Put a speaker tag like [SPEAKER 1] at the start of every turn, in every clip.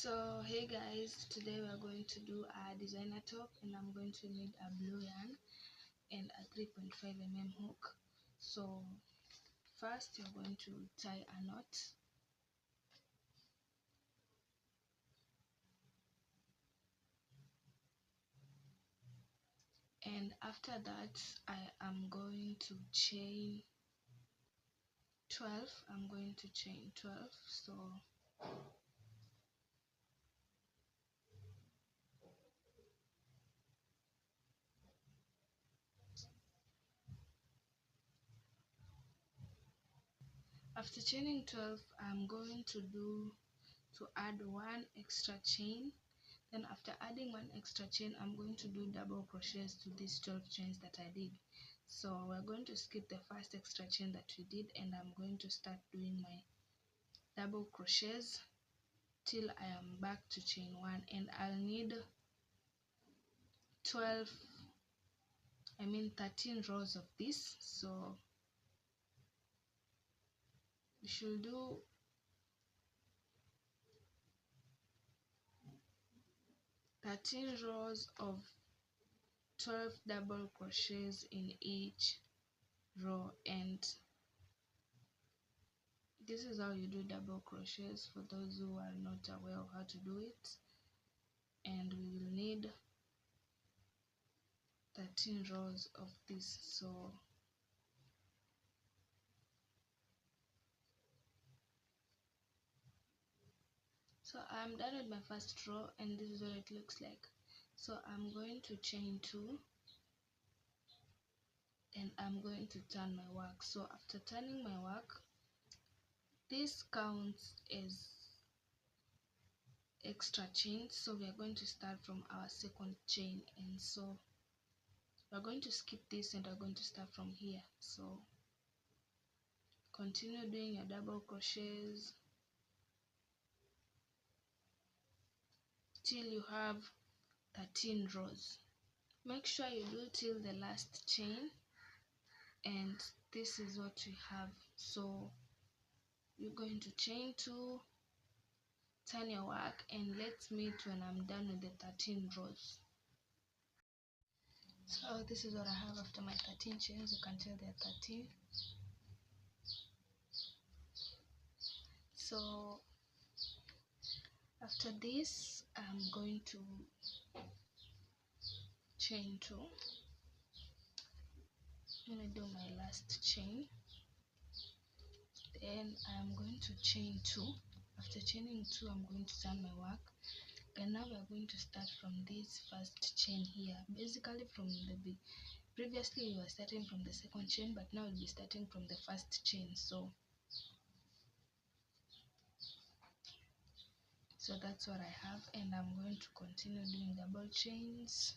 [SPEAKER 1] So hey guys, today we are going to do a designer top, and I'm going to need a blue yarn and a 3.5 mm hook. So first you're going to tie a knot, and after that I am going to chain 12. I'm going to chain 12. So after chaining 12, I'm going to add one extra chain. Then after adding one extra chain, I'm going to do double crochets to these 12 chains that I did. So we're going to skip the first extra chain that we did, and I'm going to start doing my double crochets till I am back to chain 1, and I'll need 13 rows of this. So we should do 13 rows of 12 double crochets in each row, and this is how you do double crochets for those who are not aware of how to do it. And we will need 13 rows of this. So I'm done with my first row, and this is what it looks like. So I'm going to chain 2, and I'm going to turn my work. So after turning my work, this counts as extra chain, so we are going to start from our second chain, and so we're going to skip this and we're going to start from here. So continue doing your double crochets till you have 13 rows. Make sure you do till the last chain, and this is what we have. So you're going to chain 2, turn your work, and let's meet when I'm done with the 13 rows. So this is what I have after my 13 chains. You can tell there are 13. So after this, I'm going to chain 2. I'm going to do my last chain, then I'm going to chain 2. After chaining 2, I'm going to turn my work, and now we're going to start from this first chain here. Basically from the previously we were starting from the second chain, but now we'll be starting from the first chain. So that's what I have, and I'm going to continue doing double chains.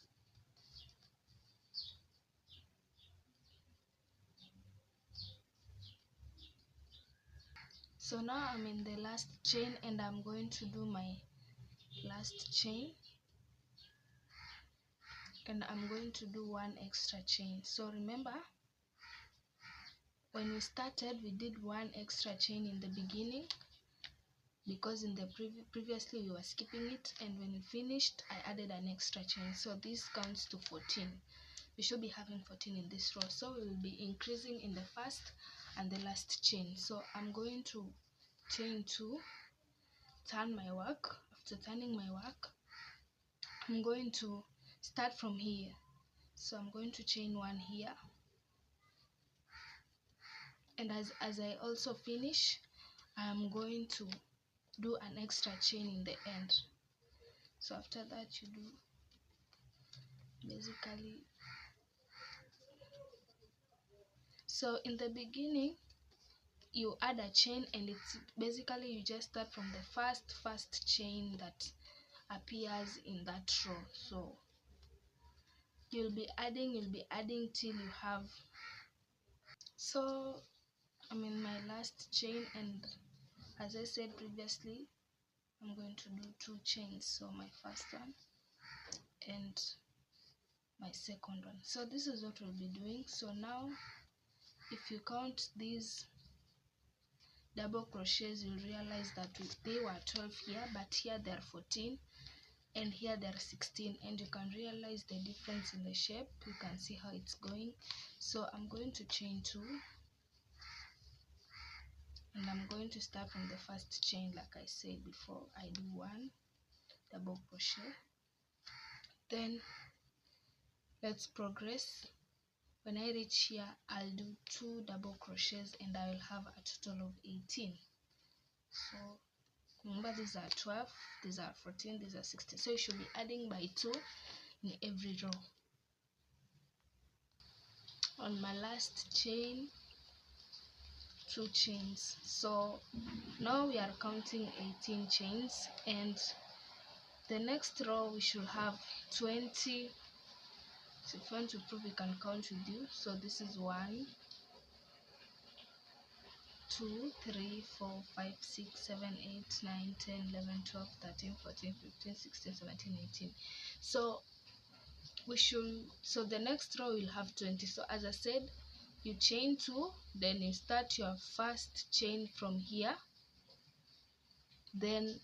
[SPEAKER 1] So now I'm in the last chain, and I'm going to do my last chain, and I'm going to do one extra chain. So remember, when we started, we did one extra chain in the beginning, because in the previously we were skipping it, and when we finished I added an extra chain. So this counts to 14. We should be having 14 in this row, so we will be increasing in the first and the last chain. So I'm going to chain 2, turn my work. After turning my work, I'm going to start from here. So I'm going to chain 1 here, and as I also finish, I'm going to do an extra chain in the end. So after that, you do basically, so in the beginning you add a chain, and it's basically you just start from the first chain that appears in that row. So you'll be adding till you have. So I'm in my last chain, and as I said previously, I'm going to do 2 chains. So my first one and my second one. So this is what we'll be doing. So now if you count these double crochets, you'll realize that they were 12 here, but here they are 14 and here there are 16, and you can realize the difference in the shape. You can see how it's going. So I'm going to chain 2, and I'm going to start from the first chain. Like I said before, I do 1 double crochet, then let's progress. When I reach here, I'll do 2 double crochets and I will have a total of 18. So remember, these are 12, these are 14, these are 16, so you should be adding by 2 in every row. On my last chain, 2 chains. So now we are counting 18 chains, and the next row we should have 20. So if you want to prove, you can count with you. So this is 1, 2, 3, 4, 5, 6, 7, 8, 9, 10, 11, 12, 13, 14, 15, 16, 17, 18. So the next row will have 20. So as I said, you chain 2, then you start your first chain from here, then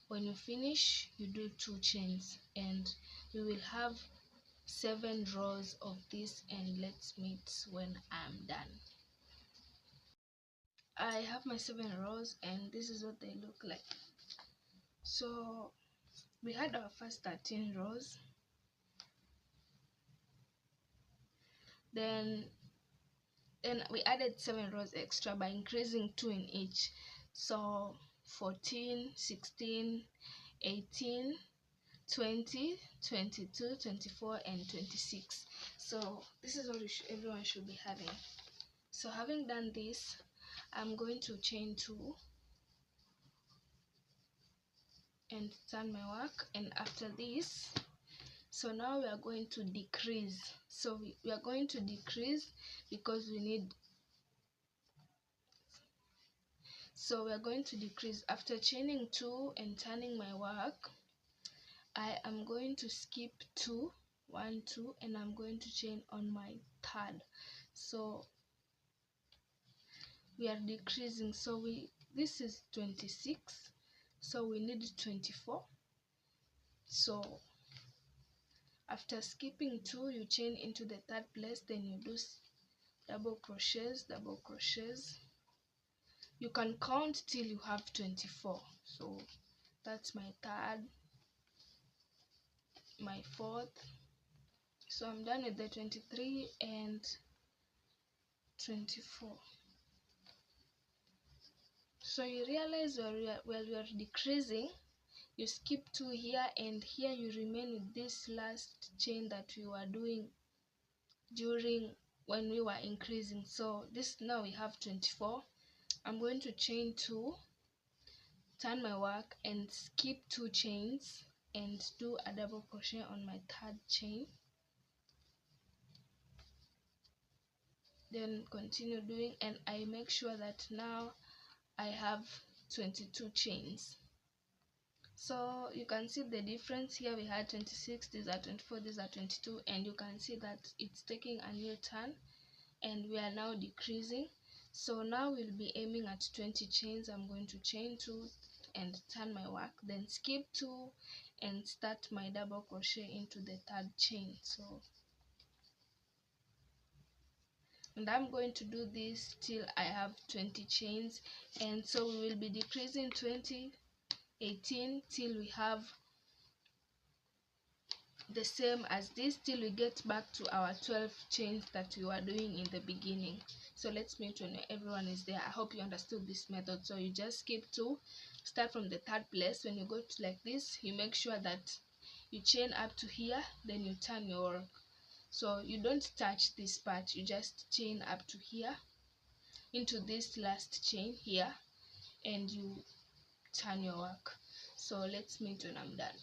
[SPEAKER 1] when you finish you do 2 chains, and we will have 7 rows of this, and let's meet when I'm done. I have my 7 rows and this is what they look like. So we had our first 13 rows, then we added 7 rows extra by increasing 2 in each. So 14, 16, 18, 20, 22, 24, and 26. So this is what everyone should be having. So having done this, I'm going to chain 2 and turn my work, and after this, so now we are going to decrease. So we are going to decrease because we need, so we are going to decrease. After chaining 2 and turning my work, I am going to skip 2, 1, 2, and I'm going to chain on my third. So we are decreasing. So this is 26, so we need 24. So after skipping 2, you chain into the third place, then you do double crochets, double crochets. You can count till you have 24. So that's my third, my fourth. So I'm done with the 23 and 24. So you realize while you are decreasing, you skip 2 here, and here you remain with this last chain that we were doing during when we were increasing. So this, now we have 24. I'm going to chain 2, turn my work, and skip 2 chains and do a double crochet on my third chain, then continue doing, and I make sure that now I have 22 chains. So you can see the difference here. We had 26, these are 24, these are 22, and you can see that it's taking a new turn and we are now decreasing. So now we'll be aiming at 20 chains. I'm going to chain 2 and turn my work, then skip 2 and start my double crochet into the third chain. So, and I'm going to do this till I have 20 chains, and so we will be decreasing 20, 18 till we have the same as this, till we get back to our 12 chains that we were doing in the beginning. So let's meet when everyone is there. I hope you understood this method. So you just skip 2, start from the third place. When you go to like this, you make sure that you chain up to here, then you turn your work. So you don't touch this part, you just chain up to here into this last chain here, and you turn your work. So let's meet when I'm done.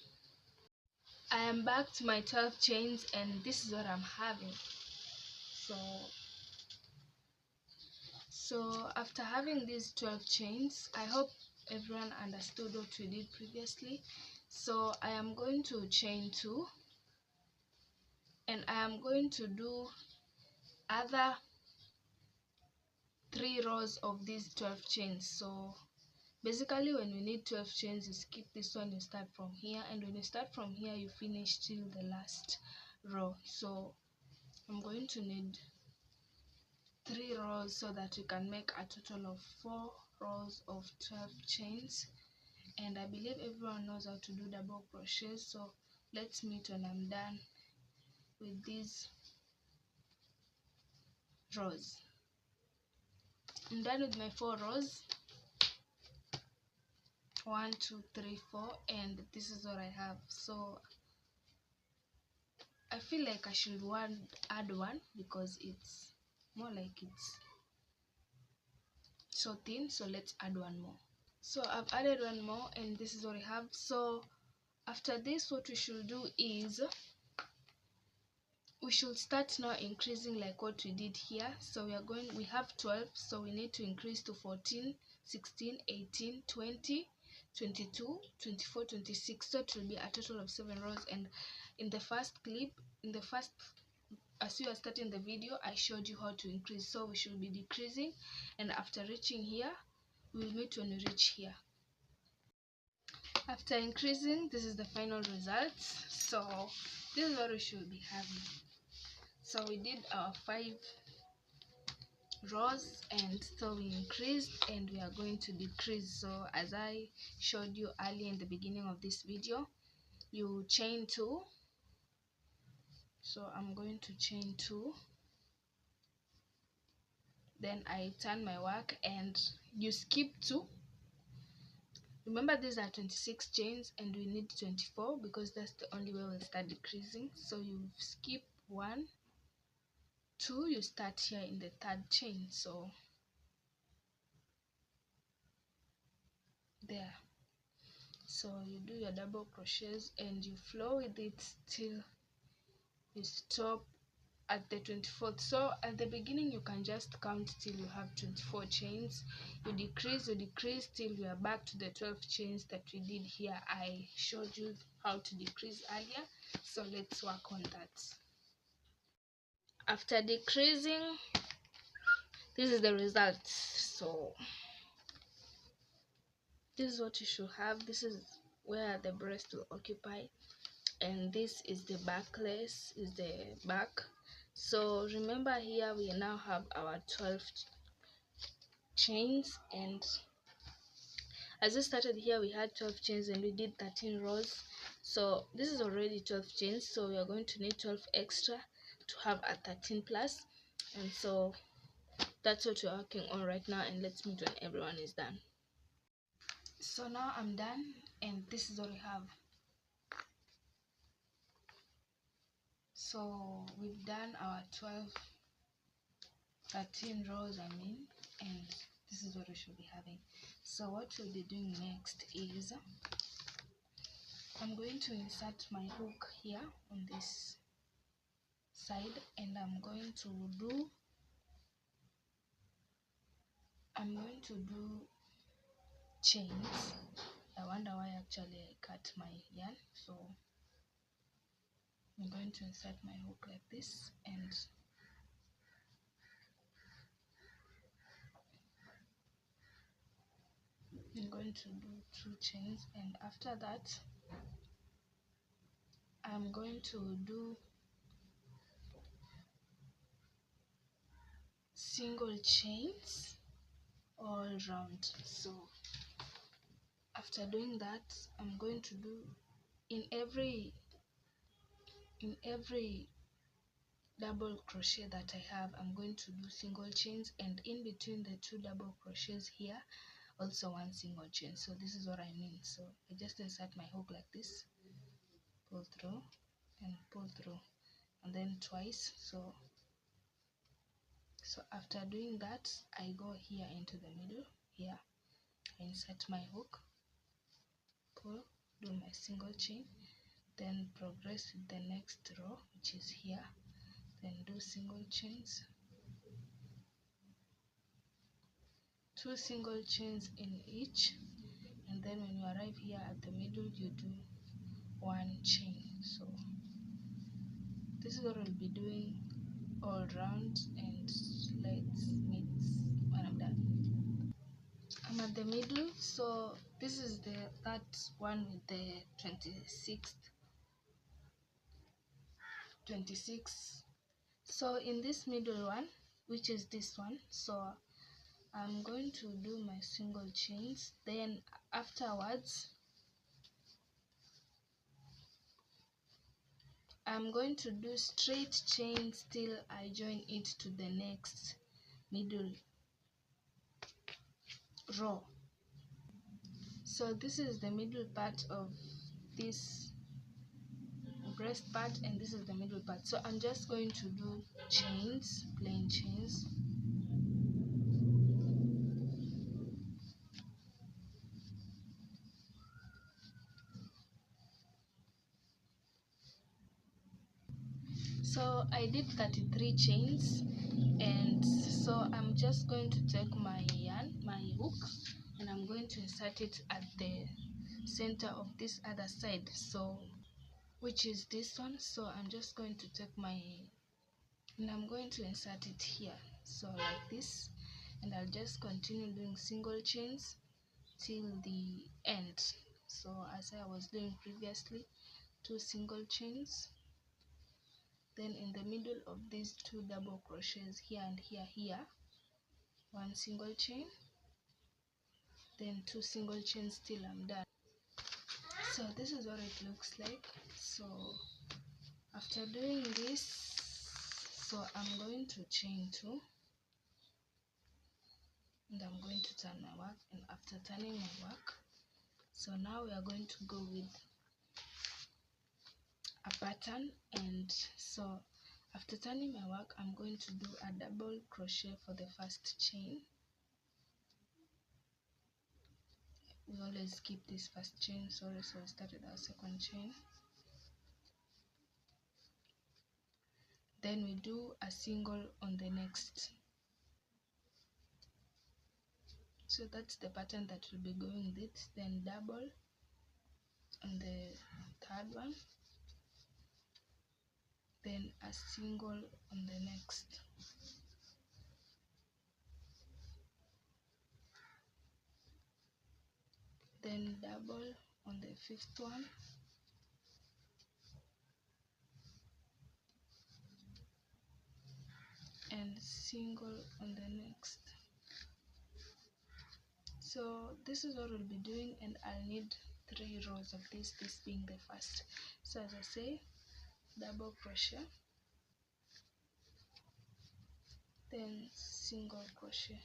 [SPEAKER 1] I am back to my 12 chains, and this is what I'm having. So after having these 12 chains, I hope everyone understood what we did previously. So I am going to chain 2, and I am going to do other 3 rows of these 12 chains. So basically when you need 12 chains, you skip this one, you start from here, and when you start from here you finish till the last row. So I'm going to need 3 rows so that we can make a total of 4 rows of 12 chains. And I believe everyone knows how to do double crochet, so let's meet when I'm done with these rows. I'm done with my 4 rows, 1 2 3 4, and this is what I have. So I feel like I should add one because it's more like it's so thin, so let's add one more. So I've added one more, and this is what I have. So after this, what we should do is we should start now increasing like what we did here. So we have 12, so we need to increase to 14, 16, 18, 20, 22, 24, 26. So it will be a total of 7 rows. And in the first clip, as you are starting the video, I showed you how to increase. So we should be decreasing, and after reaching here, we will meet when we reach here. After increasing, this is the final result. So this is what we should be having. So we did our 5 rows, and so we increased, and we are going to decrease. So as I showed you earlier in the beginning of this video, you chain 2. So I'm going to chain 2, then I turn my work, and you skip 2. Remember, these are 26 chains and we need 24 because that's the only way we'll start decreasing. So you skip 1, 2, you start here in the 3rd chain. So there. So you do your double crochets and you flow with it till you stop at the 24th. So at the beginning you can just count till you have 24 chains. You decrease till you are back to the 12 chains that we did here. I showed you how to decrease earlier, so let's work on that. After decreasing, this is the result. So this is what you should have. This is where the breast will occupy, and this is the backless, is the back. So remember, here we now have our 12 chains, and as we started here we had 12 chains and we did 13 rows. So this is already 12 chains, so we are going to need 12 extra to have a 13 plus, and so that's what we're working on right now. And let's meet when everyone is done. So now I'm done, and this is what we have. So we've done our 13 rows, and this is what we should be having. So what we'll be doing next is I'm going to insert my hook here on this side, and I'm going to do chains. I wonder why actually I cut my yarn. So I'm going to insert my hook like this, and I'm going to do 2 chains, and after that I'm going to do single chains all round. So after doing that, I'm going to do in every double crochet that I have, I'm going to do single chains, and in between the 2 double crochets here also 1 single chain. So this is what I mean. So I just insert my hook like this, pull through and pull through, and then twice. So after doing that, I go here into the middle. Here I insert my hook, pull, do my single chain, then progress with the next row, which is here, then do single chains, 2 single chains in each, and then when you arrive here at the middle, you do 1 chain. So this is what we'll be doing all round, and let's meet when I'm done. I'm at the middle, so this is that one with the 26. So in this middle one, which is this one, so I'm going to do my single chains, then afterwards I'm going to do straight chains till I join it to the next middle row. So this is the middle part of this breast part, and this is the middle part. So I'm just going to do chains, plain chains. So I did 33 chains, and so I'm just going to take my yarn, my hook, and I'm going to insert it at the center of this other side, so which is this one. So I'm just going to take my, and I'm going to insert it here, so like this, and I'll just continue doing single chains till the end. So as I was doing previously, 2 single chains, then in the middle of these 2 double crochets here and here, 1 single chain, then 2 single chains till I'm done. So this is what it looks like. So after doing this, so I'm going to chain 2, and I'm going to turn my work, and after turning my work, so now we are going to go with a pattern. And so after turning my work, I'm going to do a double crochet for the first chain. We always keep this first chain, sorry, so we start with our second chain, then we do a single on the next. So that's the pattern that we'll be going with. Then double on the third one, then a single on the next. Then double on the 5th one, and single on the next. So this is what we'll be doing, and I'll need 3 rows of this being the first. So as I say, double crochet, then single crochet.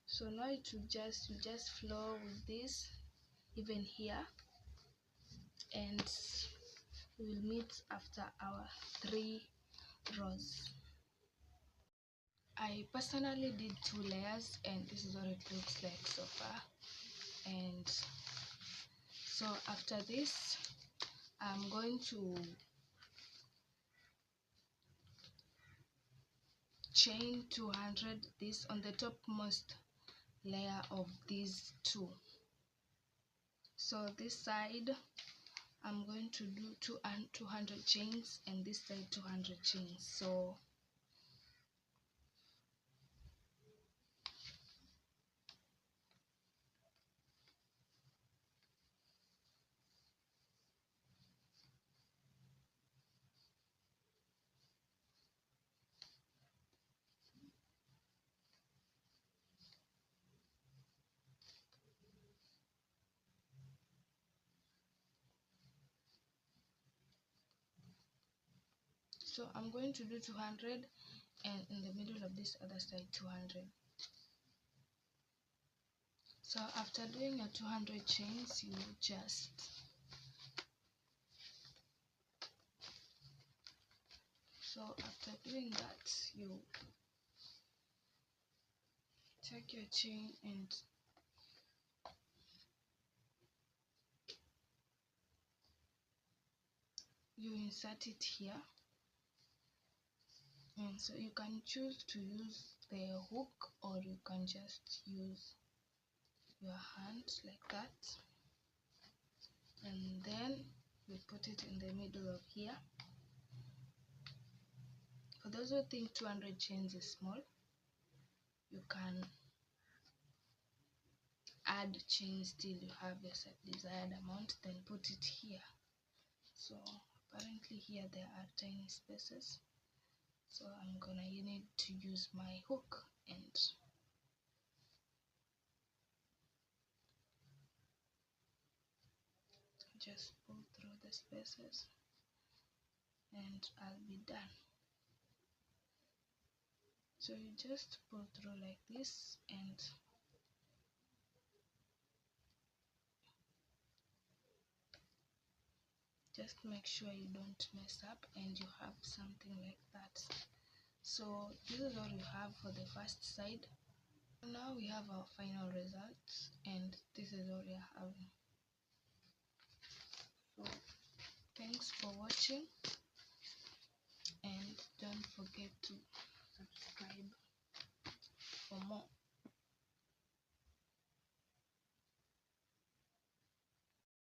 [SPEAKER 1] So now it will just flow with this even here, and we will meet after our 3 rows. I personally did 2 layers, and this is what it looks like so far. And so after this, I'm going to chain 200 this on the topmost layer of these 2. So this side I'm going to do 200 chains, and this side 200 chains. So I'm going to do 200, and in the middle of this other side 200. So after doing your 200 chains, you just after doing that, you take your chain and you insert it here. And so you can choose to use the hook, or you can just use your hand like that, and then we put it in the middle of here. For those who think 200 chains is small, you can add chains till you have your desired amount, then put it here. So apparently here there are tiny spaces, so I'm gonna need to use my hook and just pull through the spaces, and I'll be done. So you just pull through like this, and just make sure you don't mess up and you have something like that. So this is all you have for the first side. Now we have our final results, and this is all you're having. So thanks for watching, and don't forget to